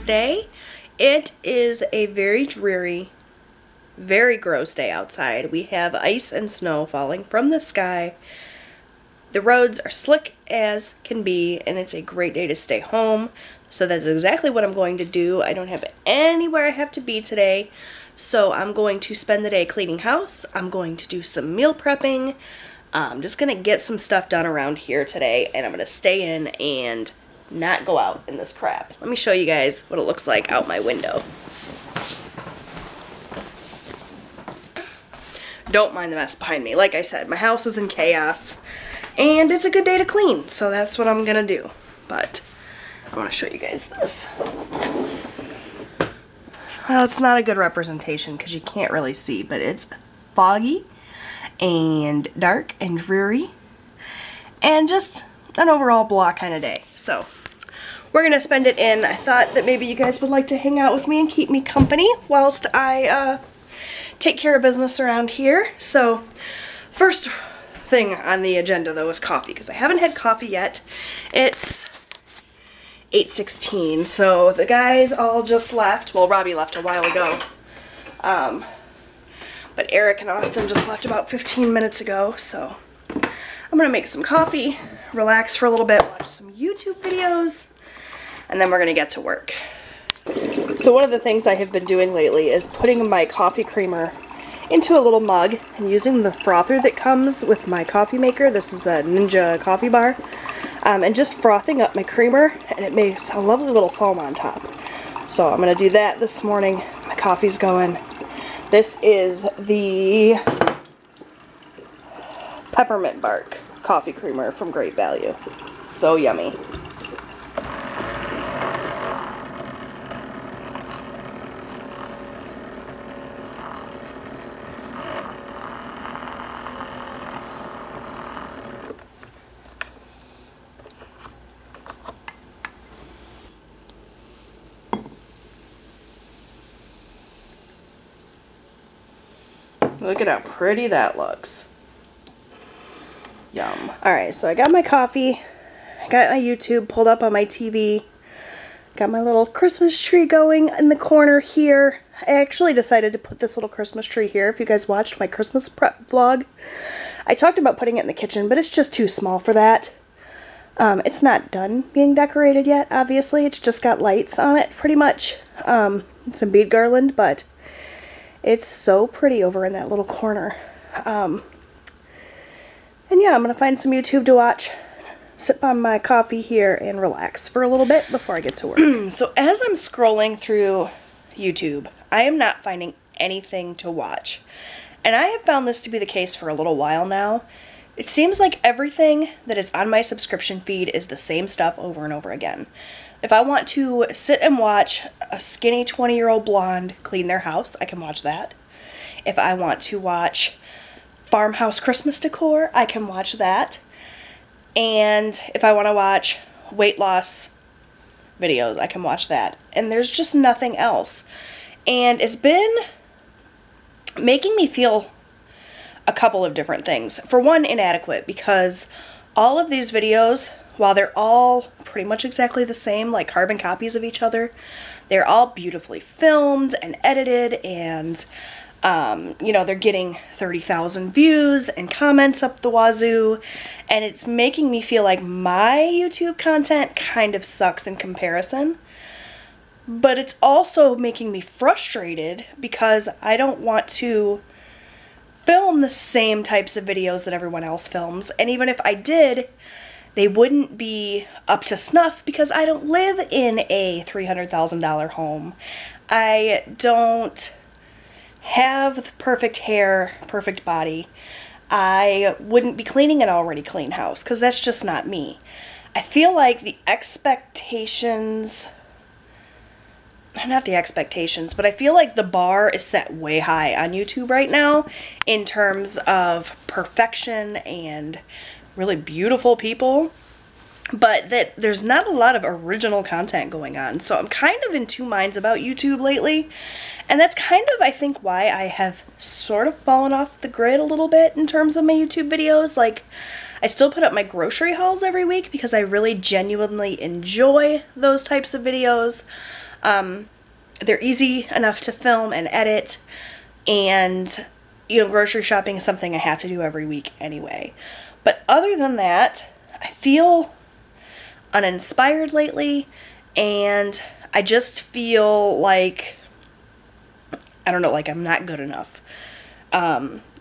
Wednesday. It is a very dreary, very gross day outside. We have ice and snow falling from the sky. The roads are slick as can be, and it's a great day to stay home. So that's exactly what I'm going to do. I don't have anywhere I have to be today, so I'm going to spend the day cleaning house. I'm going to do some meal prepping. I'm just going to get some stuff done around here today, and I'm going to stay in and not go out in this crap. Let me show you guys what it looks like out my window. Don't mind the mess behind me. Like I said, my house is in chaos, and it's a good day to clean, so that's what I'm going to do. But I want to show you guys this. Well, it's not a good representation because you can't really see, but it's foggy and dark and dreary and just an overall blah kind of day. So we're gonna spend it in. I thought that maybe you guys would like to hang out with me and keep me company whilst I take care of business around here. So first thing on the agenda though is coffee, because I haven't had coffee yet. It's 8:16, so the guys all just left. Well, Robbie left a while ago. But Eric and Austin just left about 15 minutes ago, so I'm gonna make some coffee, relax for a little bit, watch some YouTube videos, and then we're gonna get to work. So one of the things I have been doing lately is putting my coffee creamer into a little mug and using the frother that comes with my coffee maker. This is a Ninja coffee bar. And just frothing up my creamer, and it makes a lovely little foam on top. So I'm gonna do that this morning. My coffee's going. This is the peppermint bark coffee creamer from Great Value. So yummy. Look at how pretty that looks. Yum. Alright, so I got my coffee, I got my YouTube pulled up on my TV, got my little Christmas tree going in the corner here. I actually decided to put this little Christmas tree here. If you guys watched my Christmas prep vlog, I talked about putting it in the kitchen, but it's just too small for that. It's not done being decorated yet, obviously. It's just got lights on it, pretty much. Some bead garland, but it's so pretty over in that little corner. And yeah, I'm going to find some YouTube to watch, sip on my coffee here, and relax for a little bit before I get to work. So as I'm scrolling through YouTube, I am not finding anything to watch. And I have found this to be the case for a little while now. It seems like everything that is on my subscription feed is the same stuff over and over again. If I want to sit and watch a skinny 20-year-old blonde clean their house, I can watch that. If I want to watch farmhouse Christmas decor, I can watch that. And if I want to watch weight loss videos, I can watch that. And there's just nothing else. And it's been making me feel a couple of different things. For one, inadequate, because all of these videos, while they're all pretty much exactly the same, like carbon copies of each other, they're all beautifully filmed and edited, and you know, they're getting 30,000 views and comments up the wazoo, and it's making me feel like my YouTube content kind of sucks in comparison. But it's also making me frustrated because I don't want to film the same types of videos that everyone else films, and even if I did, they wouldn't be up to snuff because I don't live in a $300,000 home. I don't have the perfect hair, perfect body. I wouldn't be cleaning an already clean house because that's just not me. I feel like the expectations, not the expectations, but I feel like the bar is set way high on YouTube right now in terms of perfection and really beautiful people, but that there's not a lot of original content going on. So I'm kind of in two minds about YouTube lately, and that's kind of, I think, why I have sort of fallen off the grid a little bit in terms of my YouTube videos. Like, I still put up my grocery hauls every week because I really genuinely enjoy those types of videos. They're easy enough to film and edit, and you know, grocery shopping is something I have to do every week anyway. But other than that, I feel uninspired lately, and I just feel like, I don't know, like I'm not good enough.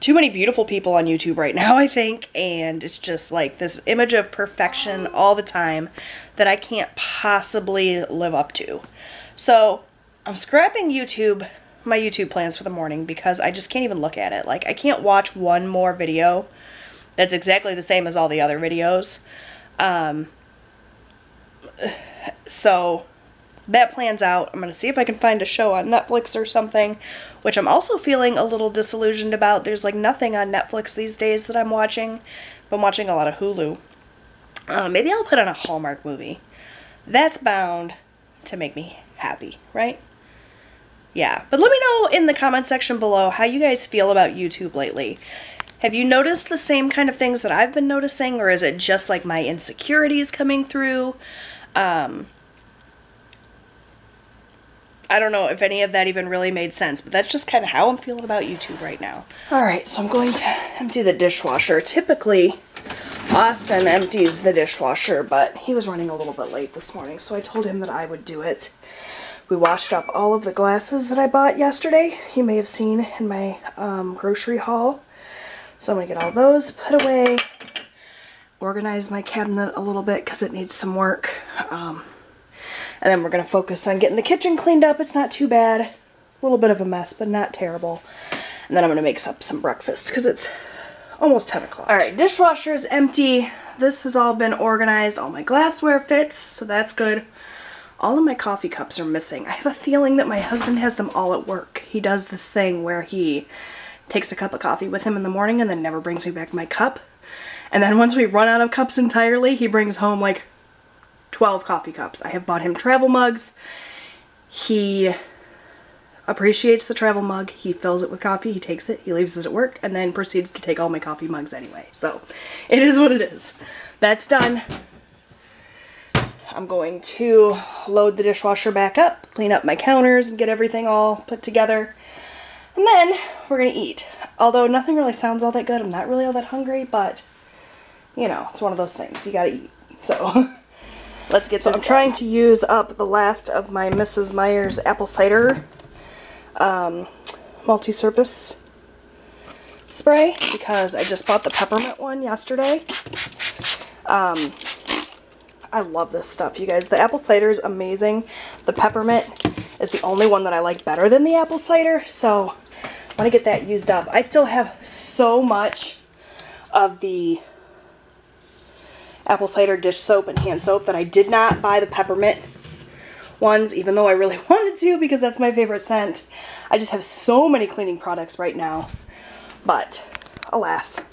Too many beautiful people on YouTube right now, I think, and it's just like this image of perfection all the time that I can't possibly live up to. So I'm scrapping my YouTube plans for the morning because I just can't even look at it. Like, I can't watch one more video that's exactly the same as all the other videos. So that plan's out. I'm going to see if I can find a show on Netflix or something, which I'm also feeling a little disillusioned about. There's like nothing on Netflix these days that I'm watching. I'm watching a lot of Hulu. Maybe I'll put on a Hallmark movie. That's bound to make me happy, right? Yeah, but let me know in the comment section below how you guys feel about YouTube lately. Have you noticed the same kind of things that I've been noticing, or is it just like my insecurities coming through? I don't know if any of that even really made sense, but that's just kind of how I'm feeling about YouTube right now. Alright, so I'm going to empty the dishwasher. Typically, Austin empties the dishwasher, but he was running a little bit late this morning, so I told him that I would do it. We washed up all of the glasses that I bought yesterday. You may have seen in my grocery haul. So I'm going to get all those put away, organize my cabinet a little bit because it needs some work. And then we're going to focus on getting the kitchen cleaned up. It's not too bad. A little bit of a mess, but not terrible. And then I'm going to make up some breakfast because it's almost 10 o'clock. Alright, dishwasher's empty. This has all been organized. All my glassware fits, so that's good. All of my coffee cups are missing. I have a feeling that my husband has them all at work. He does this thing where he takes a cup of coffee with him in the morning and then never brings me back my cup. And then once we run out of cups entirely, he brings home like 12 coffee cups. I have bought him travel mugs. He appreciates the travel mug. He fills it with coffee. He takes it. He leaves it at work and then proceeds to take all my coffee mugs anyway. So it is what it is. That's done. I'm going to load the dishwasher back up, clean up my counters, and get everything all put together. And then we're going to eat. Although nothing really sounds all that good. I'm not really all that hungry, but, you know, it's one of those things. You gotta eat. So, let's get this done. I'm trying to use up the last of my Mrs. Meyer's apple cider multi-surface spray because I just bought the peppermint one yesterday. I love this stuff, you guys. The apple cider is amazing. The peppermint is the only one that I like better than the apple cider, so I want to get that used up. I still have so much of the apple cider dish soap and hand soap that I did not buy the peppermint ones, even though I really wanted to because that's my favorite scent. I just have so many cleaning products right now, but alas.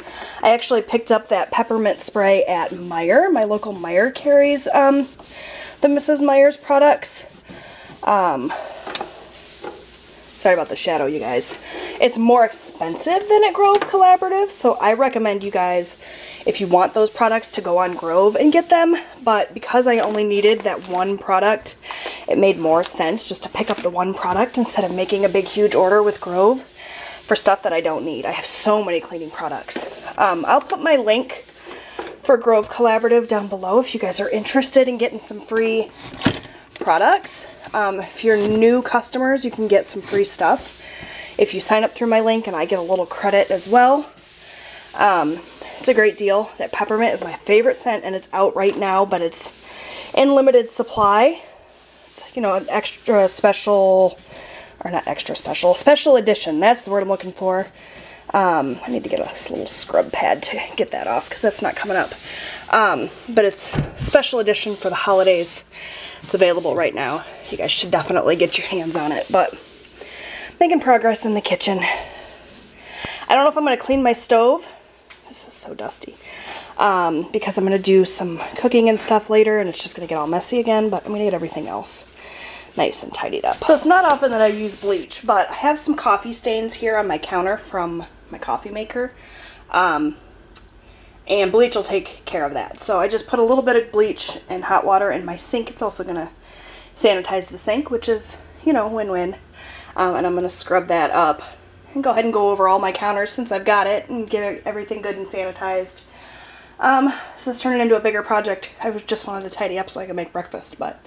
I actually picked up that peppermint spray at Meijer. My local Meijer carries the Mrs. Meyer's products. Sorry about the shadow, you guys. It's more expensive than at Grove Collaborative, so I recommend you guys, if you want those products, to go on Grove and get them. But because I only needed that one product, it made more sense just to pick up the one product instead of making a big, huge order with Grove for stuff that I don't need. I have so many cleaning products. I'll put my link for Grove Collaborative down below if you guys are interested in getting some free products. If you're new customers, you can get some free stuff if you sign up through my link, and I get a little credit as well. It's a great deal. That peppermint is my favorite scent, and it's out right now, but it's in limited supply. It's, you know, an extra special, or not extra special, special edition. That's the word I'm looking for. I need to get a little scrub pad to get that off because that's not coming up. But it's special edition for the holidays. It's available right now. You guys should definitely get your hands on it. But making progress in the kitchen. I don't know if I'm going to clean my stove. This is so dusty. Because I'm going to do some cooking and stuff later, and it's just going to get all messy again. But I'm going to get everything else nice and tidied up. So it's not often that I use bleach, but I have some coffee stains here on my counter from my coffee maker. And bleach will take care of that. So I just put a little bit of bleach and hot water in my sink. It's also going to sanitize the sink, which is, you know, win-win. And I'm going to scrub that up and go ahead and go over all my counters since I've got it and get everything good and sanitized. So it's turning into a bigger project. I just wanted to tidy up so I could make breakfast, but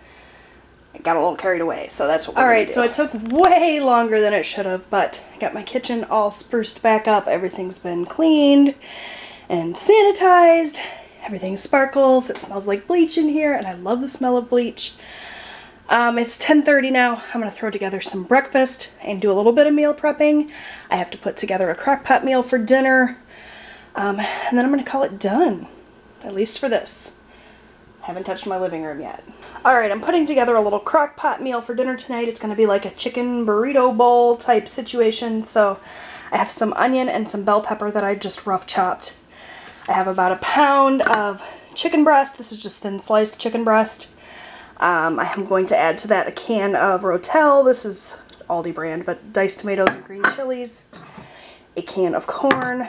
I got a little carried away, so that's what we're gonna do. So it took way longer than it should have, but I got my kitchen all spruced back up. Everything's been cleaned and sanitized. Everything sparkles. It smells like bleach in here, and I love the smell of bleach. It's 10:30 now. I'm gonna throw together some breakfast and do a little bit of meal prepping. I have to put together a crock pot meal for dinner, and then I'm gonna call it done, at least for this. Haven't touched my living room yet. Alright, I'm putting together a little crock pot meal for dinner tonight. It's going to be like a chicken burrito bowl type situation. So I have some onion and some bell pepper that I just rough chopped. I have about a pound of chicken breast. This is just thin sliced chicken breast. I am going to add to that a can of Rotel. This is Aldi brand, but diced tomatoes and green chilies. A can of corn.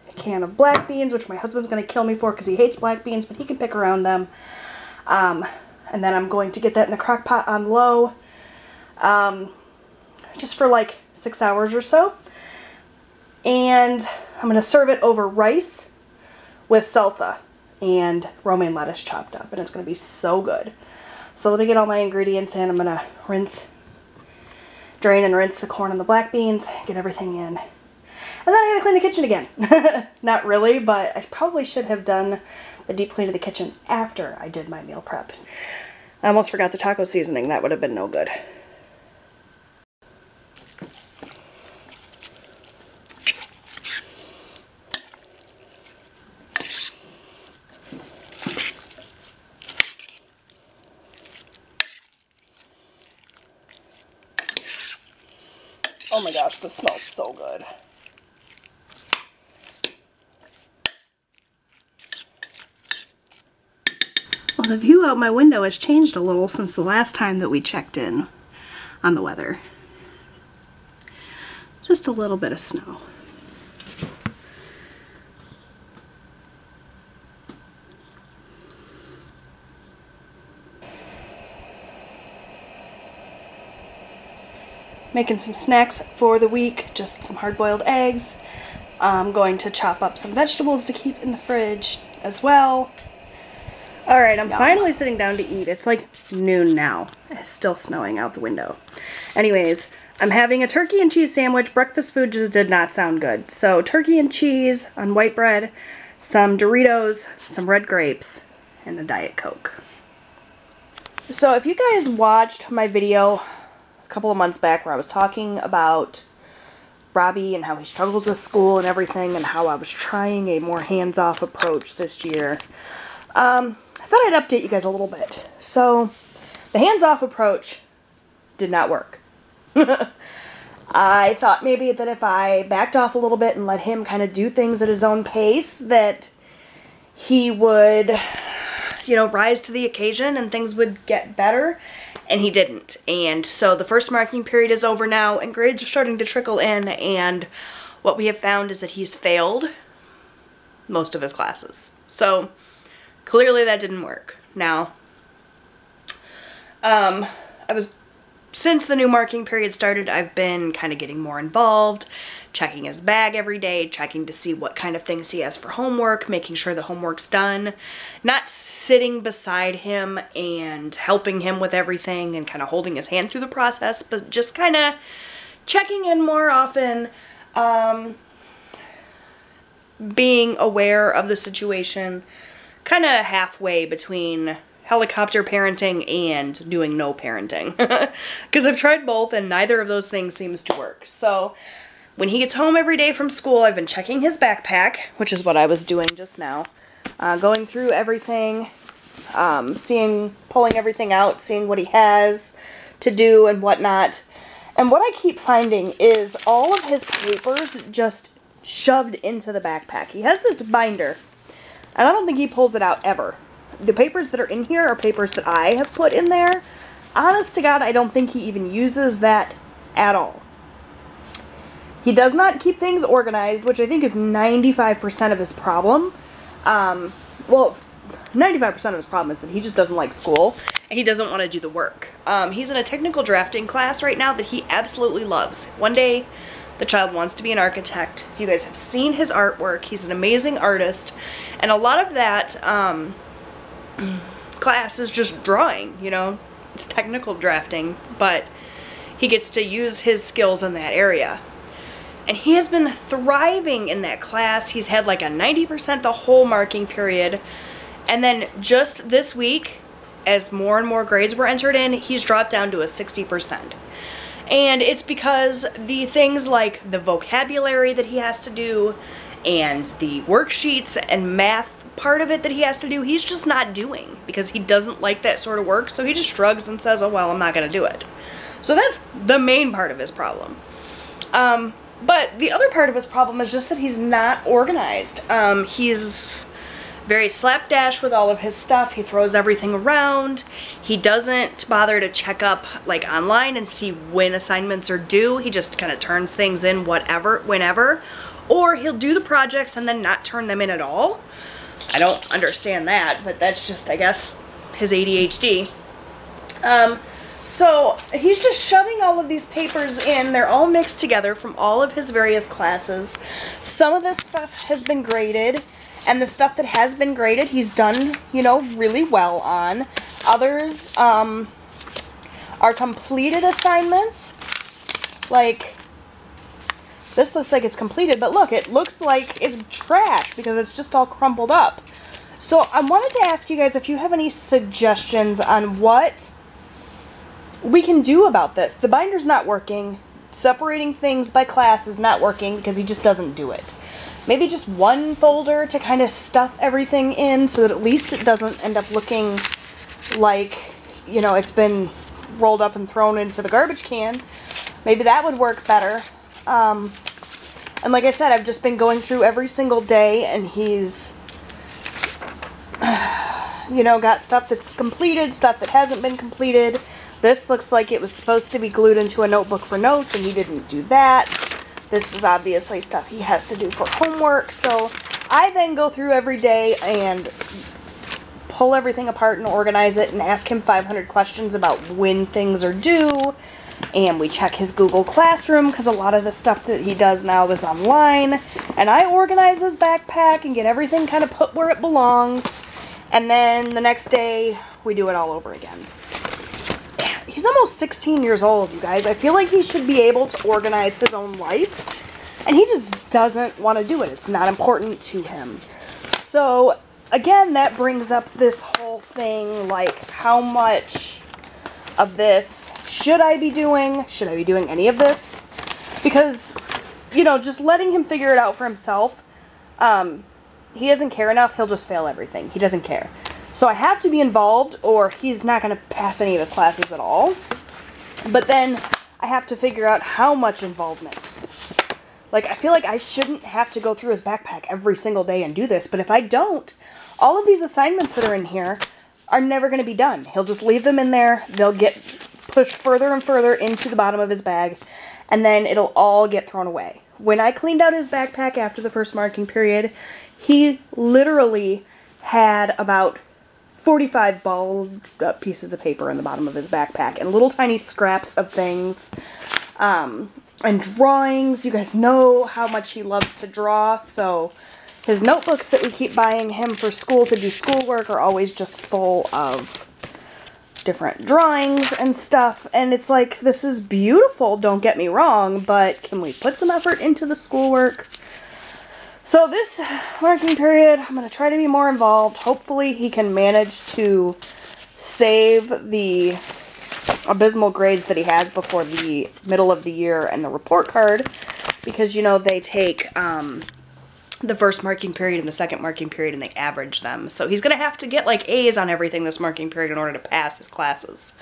A can of black beans, which my husband's going to kill me for because he hates black beans, but he can pick around them. And then I'm going to get that in the crock pot on low, just for like 6 hours or so. And I'm going to serve it over rice with salsa and romaine lettuce chopped up. And it's going to be so good. So let me get all my ingredients in. I'm going to drain and rinse the corn and the black beans, get everything in. And then I gotta clean the kitchen again. Not really, but I probably should have done the deep clean of the kitchen after I did my meal prep. I almost forgot the taco seasoning. That would have been no good. Oh my gosh, this smells so good. Well, the view out my window has changed a little since the last time that we checked in on the weather. Just a little bit of snow. Making some snacks for the week, just some hard-boiled eggs. I'm going to chop up some vegetables to keep in the fridge as well. Alright, I'm finally sitting down to eat. It's like noon now. It's still snowing out the window. Anyways, I'm having a turkey and cheese sandwich. Breakfast food just did not sound good. So turkey and cheese on white bread, some Doritos, some red grapes, and a Diet Coke. So if you guys watched my video a couple of months back where I was talking about Robbie and how he struggles with school and everything and how I was trying a more hands-off approach this year, I thought I'd update you guys a little bit. So, the hands-off approach did not work. I thought maybe that if I backed off a little bit and let him kind of do things at his own pace, that he would, you know, rise to the occasion and things would get better, and he didn't. And so the first marking period is over now, and grades are starting to trickle in, and what we have found is that he's failed most of his classes. So, clearly that didn't work. Now, since the new marking period started, I've been kind of getting more involved, checking his bag every day, checking to see what kind of things he has for homework, making sure the homework's done, not sitting beside him and helping him with everything and kind of holding his hand through the process, but just kind of checking in more often, being aware of the situation, kind of halfway between helicopter parenting and doing no parenting. Because I've tried both and neither of those things seems to work. So when he gets home every day from school, I've been checking his backpack, which is what I was doing just now. Going through everything, pulling everything out, seeing what he has to do and whatnot. And what I keep finding is all of his papers just shoved into the backpack. He has this binder, and I don't think he pulls it out ever. The papers that are in here are papers that I have put in there. Honest to God, I don't think he even uses that at all. He does not keep things organized, which I think is 95% of his problem. Well, 95% of his problem is that he just doesn't like school and he doesn't want to do the work. He's in a technical drafting class right now that he absolutely loves. One day, the child wants to be an architect. You guys have seen his artwork. He's an amazing artist. And a lot of that class is just drawing, you know. It's technical drafting, but he gets to use his skills in that area. And he has been thriving in that class. He's had like a 90% the whole marking period. And then just this week, as more and more grades were entered in, he's dropped down to a 60%. And it's because the things like the vocabulary that he has to do and the worksheets and math part of it that he has to do, he's just not doing because he doesn't like that sort of work. So he just shrugs and says, oh, well, I'm not going to do it. So that's the main part of his problem. But the other part of his problem is just that he's not organized. He's very slapdash with all of his stuff. He throws everything around. He doesn't bother to check up like online and see when assignments are due. He just kind of turns things in whenever. Or he'll do the projects and then not turn them in at all. I don't understand that, but that's just, I guess, his ADHD. So he's just shoving all of these papers in. They're all mixed together from all of his various classes. Some of this stuff has been graded, and the stuff that has been graded, he's done, you know, really well on. Others are completed assignments. Like, this looks like it's completed, but look, it looks like it's trash because it's just all crumpled up. So I wanted to ask you guys if you have any suggestions on what we can do about this. The binder's not working. Separating things by class is not working because he just doesn't do it. Maybe just one folder to kind of stuff everything in so that at least it doesn't end up looking like, you know, it's been rolled up and thrown into the garbage can. Maybe that would work better. And like I said, I've just been going through every single day and he's, you know, got stuff that's completed, stuff that hasn't been completed. This looks like it was supposed to be glued into a notebook for notes and he didn't do that. This is obviously stuff he has to do for homework. So I then go through every day and pull everything apart and organize it and ask him 500 questions about when things are due. And we check his Google Classroom because a lot of the stuff that he does now is online. And I organize his backpack and get everything kind of put where it belongs. And then the next day we do it all over again. He's almost 16 years old, you guys. I feel like he should be able to organize his own life. And he just doesn't want to do it. It's not important to him. So, again, that brings up this whole thing, like, how much of this should I be doing? Should I be doing any of this? Because, you know, just letting him figure it out for himself, he doesn't care enough. He'll just fail everything. He doesn't care. So I have to be involved or he's not going to pass any of his classes at all. But then I have to figure out how much involvement. Like, I feel like I shouldn't have to go through his backpack every single day and do this. But if I don't, all of these assignments that are in here are never going to be done. He'll just leave them in there. They'll get pushed further and further into the bottom of his bag. And then it'll all get thrown away. When I cleaned out his backpack after the first marking period, he literally had about 45 balled up pieces of paper in the bottom of his backpack and little tiny scraps of things and drawings. You guys know how much he loves to draw, so his notebooks that we keep buying him for school to do schoolwork are always just full of different drawings and stuff. And it's like, this is beautiful, don't get me wrong, but can we put some effort into the schoolwork? So this marking period, I'm going to try to be more involved. Hopefully he can manage to save the abysmal grades that he has before the middle of the year and the report card. Because, you know, they take the first marking period and the second marking period and they average them. So he's going to have to get like A's on everything this marking period in order to pass his classes.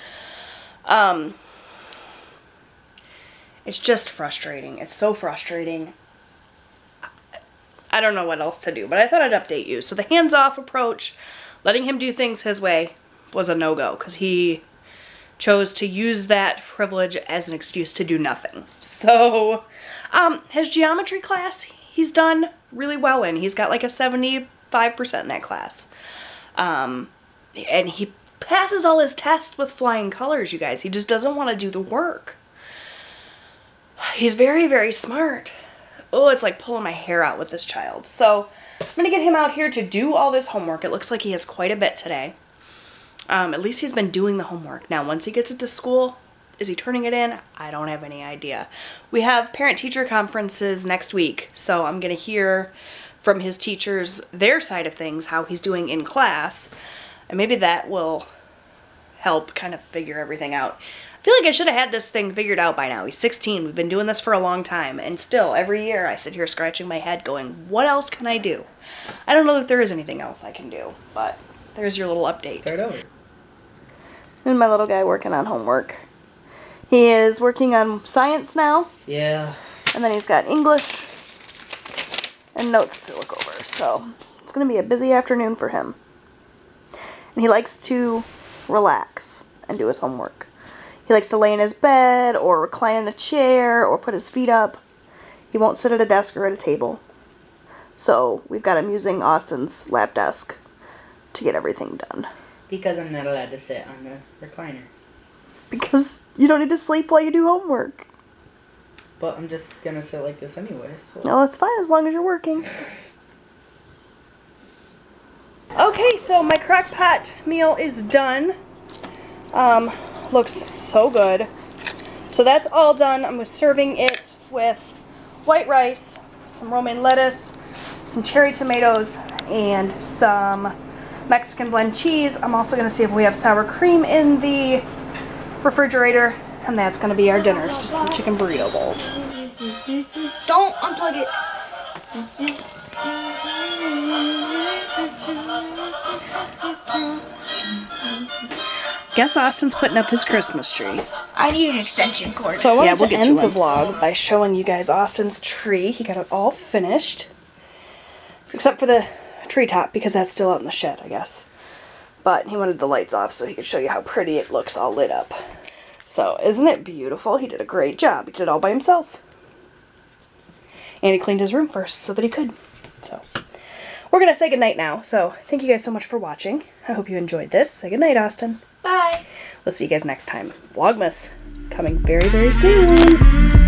It's just frustrating. It's so frustrating. I don't know what else to do, but I thought I'd update you. So the hands-off approach, letting him do things his way, was a no-go because he chose to use that privilege as an excuse to do nothing. So his geometry class, he's done really well in. He's got like a 75% in that class. And he passes all his tests with flying colors, you guys. He just doesn't want to do the work. He's very, very smart. Oh, it's like pulling my hair out with this child. So I'm going to get him out here to do all this homework. It looks like he has quite a bit today. At least he's been doing the homework. Now, once he gets into school, is he turning it in? I don't have any idea. We have parent-teacher conferences next week, so I'm going to hear from his teachers their side of things, how he's doing in class, and maybe that will help kind of figure everything out. I feel like I should have had this thing figured out by now. He's 16. We've been doing this for a long time, and still, every year, I sit here scratching my head going, what else can I do? I don't know that there is anything else I can do, but there's your little update. Start over. And my little guy working on homework. He is working on science now. Yeah. And then he's got English and notes to look over. So it's going to be a busy afternoon for him. And he likes to relax and do his homework. He likes to lay in his bed or recline in a chair or put his feet up. He won't sit at a desk or at a table. So we've got him using Austin's lap desk to get everything done. Because I'm not allowed to sit on the recliner. Because you don't need to sleep while you do homework. But I'm just going to sit like this anyway. So. Well, that's fine as long as you're working. Okay, so my crock pot meal is done. Looks so good. So that's all done. I'm serving it with white rice, some romaine lettuce, some cherry tomatoes, and some Mexican blend cheese. I'm also going to see if we have sour cream in the refrigerator, and that's going to be our dinner. It's just some chicken burrito bowls. Don't unplug it. Guess Austin's putting up his Christmas tree. I need an extension cord. So I wanted to end the vlog by showing you guys Austin's tree. He got it all finished, except for the treetop, because that's still out in the shed, I guess. But he wanted the lights off so he could show you how pretty it looks all lit up. So isn't it beautiful? He did a great job. He did it all by himself. And he cleaned his room first so that he could. So we're going to say goodnight now. So thank you guys so much for watching. I hope you enjoyed this. Say goodnight, Austin. Bye. We'll see you guys next time. Vlogmas coming very, very soon.